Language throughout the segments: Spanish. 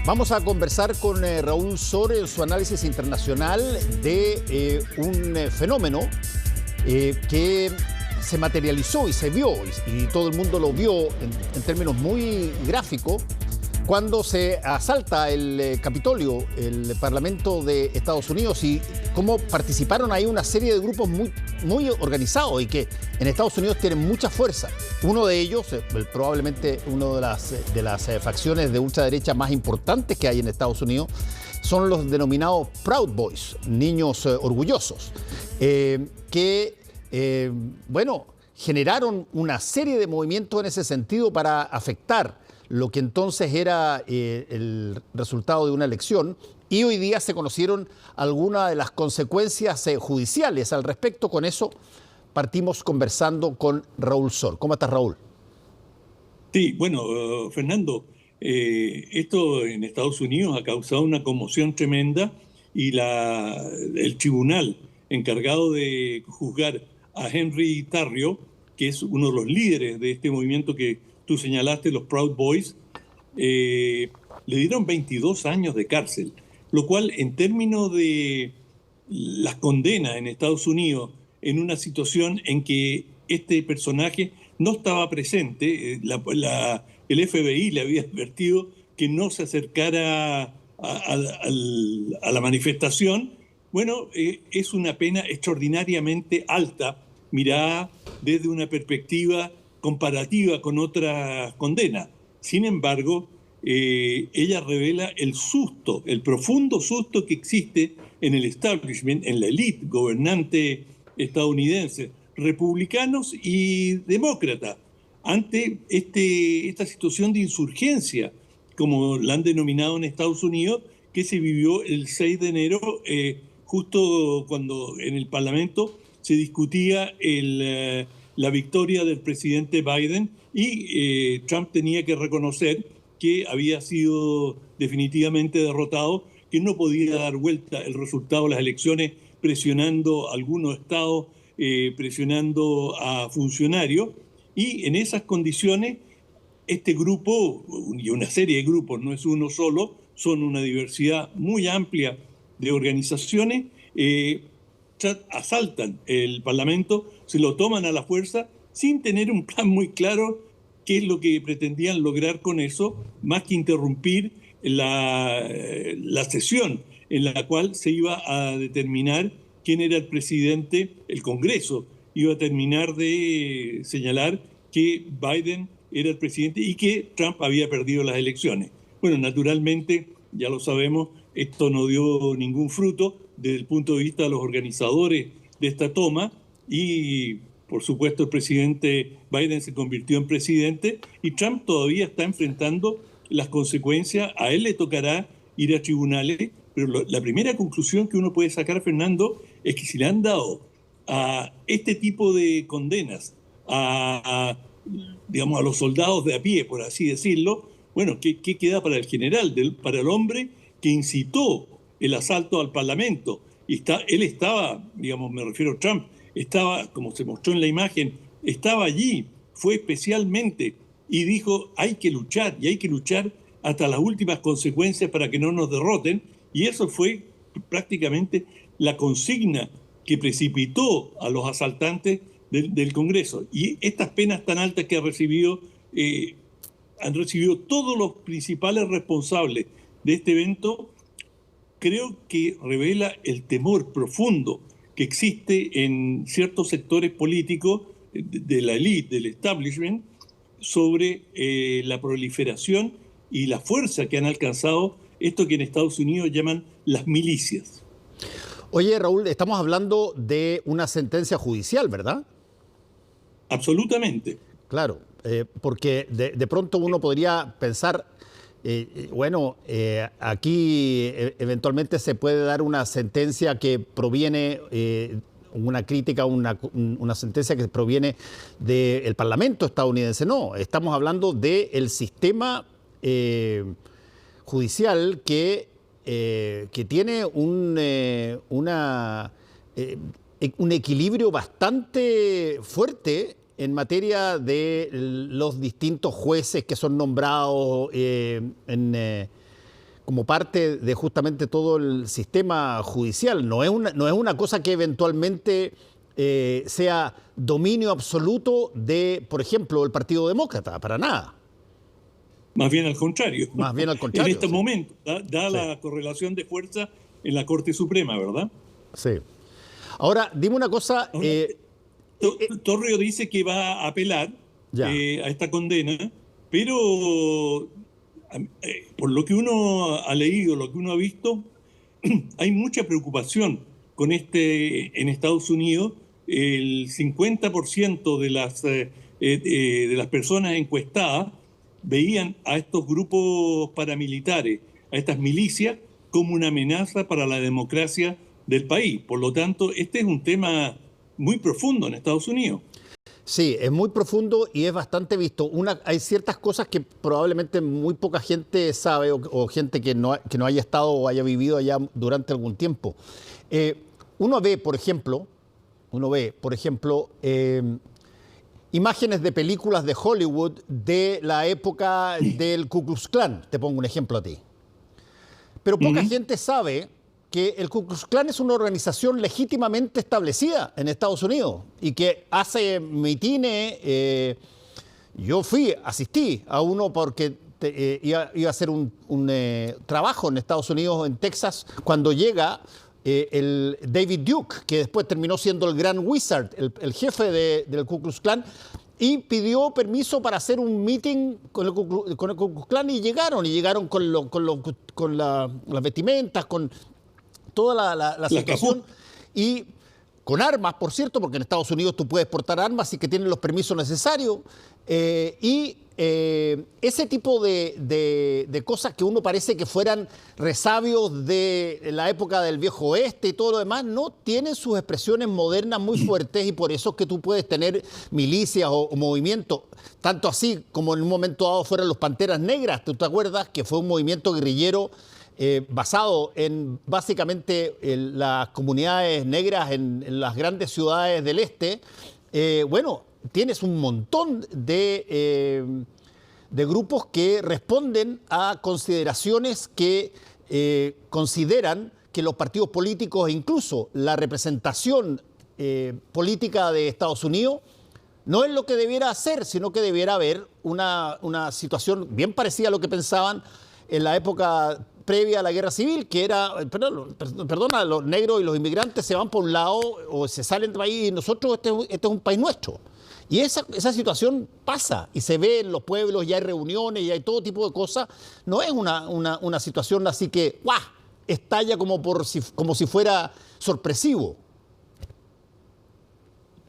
Vamos a conversar con Raúl Sor en su análisis internacional de un fenómeno que se materializó y se vio, y todo el mundo lo vio en términos muy gráficos, cuando se asalta el Capitolio, el Parlamento de Estados Unidos, y cómo participaron ahí una serie de grupos muy organizados y que en Estados Unidos tienen mucha fuerza. Uno de ellos, probablemente una de las facciones de ultraderecha más importantes que hay en Estados Unidos, son los denominados Proud Boys, niños orgullosos, que generaron una serie de movimientos en ese sentido para afectar lo que entonces era el resultado de una elección, y hoy día se conocieron algunas de las consecuencias judiciales al respecto. Con eso partimos conversando con Raúl Sor. ¿Cómo estás, Raúl? Sí, bueno, Fernando, esto en Estados Unidos ha causado una conmoción tremenda y el tribunal encargado de juzgar a Henry Tarrio, que es uno de los líderes de este movimiento que tú señalaste, los Proud Boys, le dieron 22 años de cárcel, lo cual en términos de las condenas en Estados Unidos, en una situación en que este personaje no estaba presente, el FBI le había advertido que no se acercara a la manifestación. Bueno, es una pena extraordinariamente alta, mirada desde una perspectiva comparativa con otras condenas. Sin embargo, ella revela el profundo susto que existe en el establishment, en la élite gobernante estadounidense, republicanos y demócratas, ante esta situación de insurgencia, como la han denominado en Estados Unidos, que se vivió el 6 de enero, justo cuando en el Parlamento se discutía la victoria del presidente Biden, y Trump tenía que reconocer que había sido definitivamente derrotado, que no podía dar vuelta el resultado de las elecciones presionando a algunos estados, presionando a funcionarios. Y en esas condiciones, este grupo, y una serie de grupos, no es uno solo, son una diversidad muy amplia de organizaciones, asaltan el Parlamento, se lo toman a la fuerza sin tener un plan muy claro qué es lo que pretendían lograr con eso, más que interrumpir la sesión en la cual se iba a determinar quién era el presidente. El Congreso iba a terminar de señalar que Biden era el presidente y que Trump había perdido las elecciones. Bueno, naturalmente, ya lo sabemos, esto no dio ningún fruto desde el punto de vista de los organizadores de esta toma, y por supuesto el presidente Biden se convirtió en presidente y Trump todavía está enfrentando las consecuencias. A él le tocará ir a tribunales, pero la primera conclusión que uno puede sacar, Fernando, es que si le han dado a este tipo de condenas digamos, a los soldados de a pie, por así decirlo, bueno, ¿qué queda para el general, para el hombre que incitó el asalto al Parlamento? Y él estaba, digamos, me refiero a Trump, estaba, como se mostró en la imagen, estaba allí, fue especialmente, y dijo, hay que luchar, y hay que luchar hasta las últimas consecuencias para que no nos derroten. Y eso fue prácticamente la consigna que precipitó a los asaltantes del Congreso. Y estas penas tan altas que han recibido todos los principales responsables de este evento, creo que revela el temor profundo que existe en ciertos sectores políticos de la élite, del establishment, sobre la proliferación y la fuerza que han alcanzado esto que en Estados Unidos llaman las milicias. Oye, Raúl, estamos hablando de una sentencia judicial, ¿verdad? Absolutamente. Claro, porque de pronto uno podría pensar, aquí eventualmente se puede dar una sentencia que proviene, una crítica, una sentencia que proviene del Parlamento estadounidense. No, estamos hablando del sistema judicial que tiene un equilibrio bastante fuerte en materia de los distintos jueces que son nombrados como parte de justamente todo el sistema judicial. No es una cosa que eventualmente sea dominio absoluto de, por ejemplo, el Partido Demócrata, para nada. Más bien al contrario. Más bien al contrario. En este sí. momento, da Sí. la correlación de fuerza en la Corte Suprema, ¿verdad? Sí. Ahora, dime una cosa. Ahora, Torrio dice que va a apelar a esta condena, pero por lo que uno ha leído, lo que uno ha visto, hay mucha preocupación con en Estados Unidos. El 50% de las personas encuestadas veían a estos grupos paramilitares, a estas milicias, como una amenaza para la democracia del país. Por lo tanto, este es un tema muy profundo en Estados Unidos. Sí, es muy profundo y es bastante visto. Hay ciertas cosas que probablemente muy poca gente sabe o gente que no haya estado o haya vivido allá durante algún tiempo. Uno ve, por ejemplo, imágenes de películas de Hollywood de la época del Ku Klux Klan. Te pongo un ejemplo a ti. Pero poca gente sabe que el Ku Klux Klan es una organización legítimamente establecida en Estados Unidos y que hace mitines. Yo asistí a uno porque iba a hacer un trabajo en Estados Unidos, en Texas, cuando llega el David Duke, que después terminó siendo el Grand Wizard, el jefe del Ku Klux Klan, y pidió permiso para hacer un meeting con el Ku Klux Klan y llegaron con las vestimentas, con toda la situación y con armas, por cierto, porque en Estados Unidos tú puedes portar armas y que tienen los permisos necesarios. Ese tipo de cosas que uno parece que fueran resabios de la época del viejo oeste y todo lo demás, no tienen sus expresiones modernas muy fuertes y por eso es que tú puedes tener milicias o movimientos, tanto así como en un momento dado fueron los Panteras Negras. ¿Tú te acuerdas? Que fue un movimiento guerrillero basado en básicamente en las comunidades negras en las grandes ciudades del este. Bueno, tienes un montón de grupos que responden a consideraciones que consideran que los partidos políticos e incluso la representación política de Estados Unidos no es lo que debiera hacer, sino que debiera haber una situación bien parecida a lo que pensaban en la época previa a la guerra civil, que era, perdona, los negros y los inmigrantes se van por un lado o se salen del país y nosotros, este es un país nuestro. Y esa situación pasa y se ve en los pueblos, y hay reuniones y hay todo tipo de cosas. No es una situación así que ¡guau!, estalla como si fuera sorpresivo.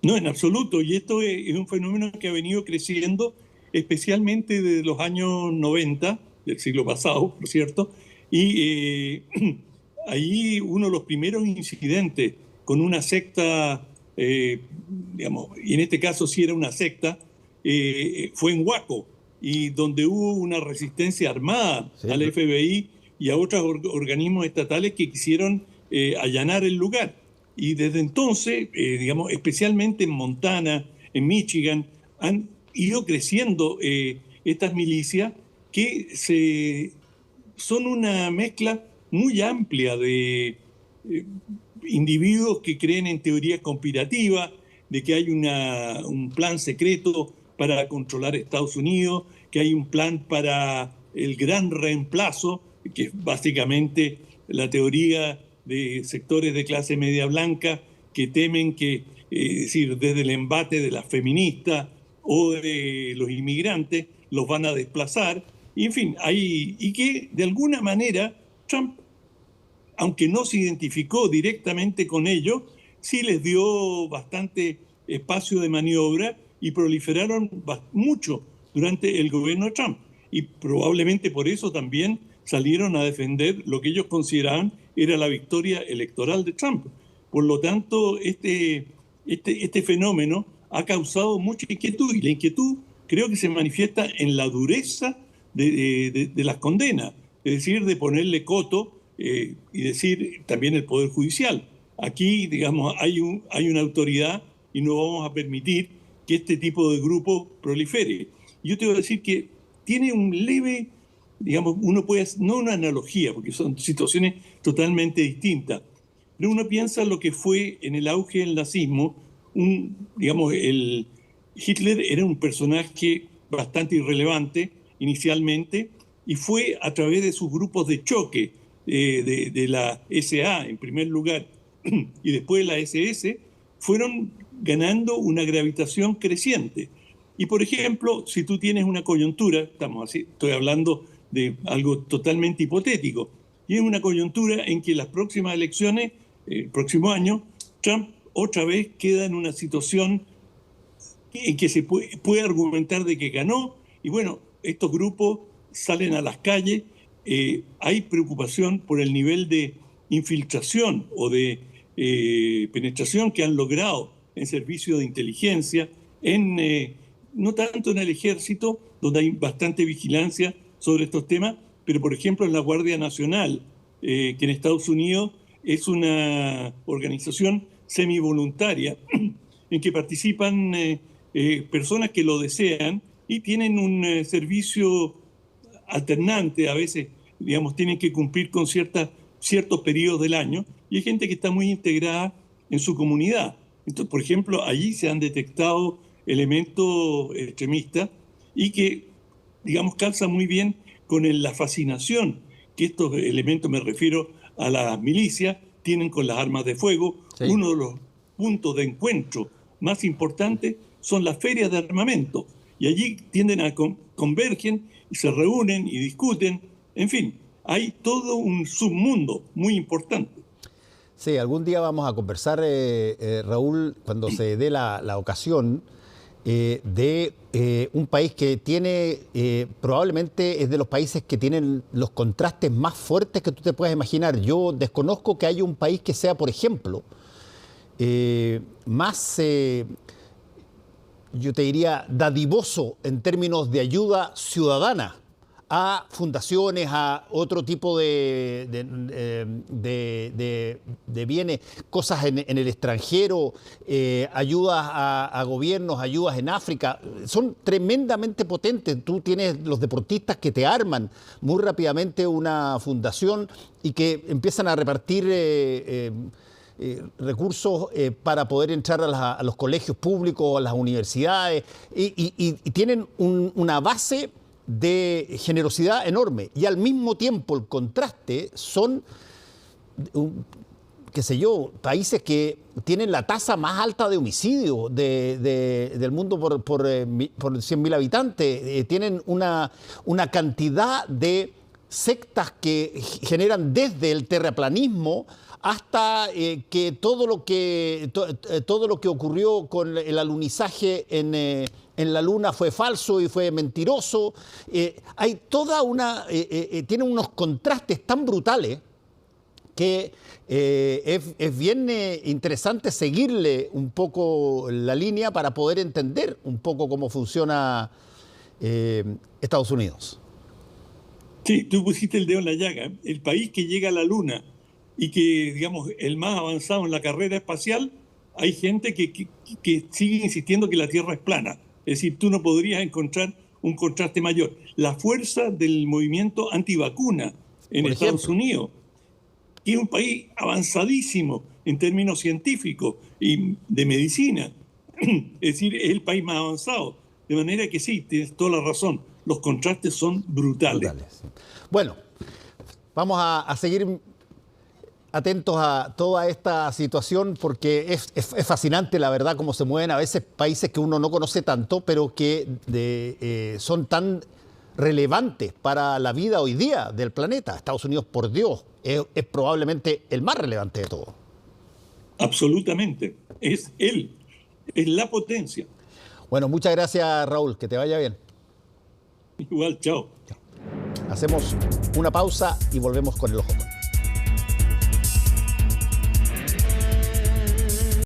No, en absoluto. Y esto es un fenómeno que ha venido creciendo especialmente desde los años 90 del siglo pasado, por cierto. Y ahí uno de los primeros incidentes con una secta, digamos, y en este caso sí era una secta, fue en Waco, y donde hubo una resistencia armada al FBI y a otros organismos estatales que quisieron allanar el lugar. Y desde entonces, digamos, especialmente en Montana, en Michigan, han ido creciendo estas milicias que son una mezcla muy amplia de individuos que creen en teorías conspirativas, de que hay un plan secreto para controlar Estados Unidos, que hay un plan para el gran reemplazo, que es básicamente la teoría de sectores de clase media blanca que temen que, es decir, desde el embate de las feministas o de los inmigrantes, los van a desplazar. Y en fin, y que de alguna manera Trump, aunque no se identificó directamente con ellos, sí les dio bastante espacio de maniobra y proliferaron mucho durante el gobierno de Trump. Y probablemente por eso también salieron a defender lo que ellos consideraban era la victoria electoral de Trump. Por lo tanto, este fenómeno ha causado mucha inquietud, y la inquietud creo que se manifiesta en la dureza de las condenas, es decir, de ponerle coto y decir también el Poder Judicial. Aquí, digamos, hay una autoridad y no vamos a permitir que este tipo de grupo prolifere. Yo te voy a decir que tiene un leve digamos, uno puede, no una analogía, porque son situaciones totalmente distintas, pero uno piensa lo que fue en el auge del nazismo, digamos, Hitler era un personaje bastante irrelevante inicialmente, y fue a través de sus grupos de choque, de la SA en primer lugar, y después de la SS, fueron ganando una gravitación creciente. Y por ejemplo, si tú tienes una coyuntura, estoy hablando de algo totalmente hipotético, y es una coyuntura en que las próximas elecciones, el próximo año, Trump otra vez queda en una situación en que se puede argumentar de que ganó, y bueno, estos grupos salen a las calles, hay preocupación por el nivel de infiltración o de penetración que han logrado en servicios de inteligencia, no tanto en el ejército, donde hay bastante vigilancia sobre estos temas, pero por ejemplo en la Guardia Nacional, que en Estados Unidos es una organización semivoluntaria en que participan personas que lo desean y tienen un servicio alternante, a veces, digamos, tienen que cumplir con ciertos periodos del año, y hay gente que está muy integrada en su comunidad. Entonces, por ejemplo, allí se han detectado elementos extremistas y que, digamos, calza muy bien con la fascinación que estos elementos, me refiero a las milicias, tienen con las armas de fuego. Sí. Uno de los puntos de encuentro más importantes son las ferias de armamento, y allí tienden a convergen y se reúnen y discuten. En fin, hay todo un submundo muy importante. Sí, algún día vamos a conversar, Raúl, cuando se dé la ocasión, de un país que tiene, probablemente es de los países que tienen los contrastes más fuertes que tú te puedas imaginar. Yo desconozco que haya un país que sea, por ejemplo, más, yo te diría, dadivoso en términos de ayuda ciudadana a fundaciones, a otro tipo de bienes, cosas en el extranjero, ayudas a gobiernos, ayudas en África. Son tremendamente potentes. Tú tienes los deportistas que te arman muy rápidamente una fundación y que empiezan a repartir recursos para poder entrar a los colegios públicos, a las universidades, y tienen una base de generosidad enorme, y al mismo tiempo el contraste son, qué sé yo, países que tienen la tasa más alta de homicidio del mundo por 100.000 habitantes, tienen una cantidad de sectas que generan desde el terraplanismo hasta que todo lo que ocurrió con el alunizaje en la Luna fue falso y fue mentiroso. Hay toda tienen unos contrastes tan brutales que es bien interesante seguirle un poco la línea para poder entender un poco cómo funciona Estados Unidos. Sí, tú pusiste el dedo en la llaga. El país que llega a la Luna y que, digamos, el más avanzado en la carrera espacial, hay gente que sigue insistiendo que la Tierra es plana. Es decir, tú no podrías encontrar un contraste mayor. La fuerza del movimiento antivacuna en Estados Unidos, que es un país avanzadísimo en términos científicos y de medicina. Es decir, es el país más avanzado. De manera que sí, tienes toda la razón. Los contrastes son brutales. Bueno, vamos a seguir atentos a toda esta situación porque es fascinante, la verdad, cómo se mueven a veces países que uno no conoce tanto, pero que son tan relevantes para la vida hoy día del planeta. Estados Unidos, por Dios, es probablemente el más relevante de todos. Absolutamente. Es la potencia. Bueno, muchas gracias, Raúl. Que te vaya bien. Igual, chao. Hacemos una pausa y volvemos con el Ojo con.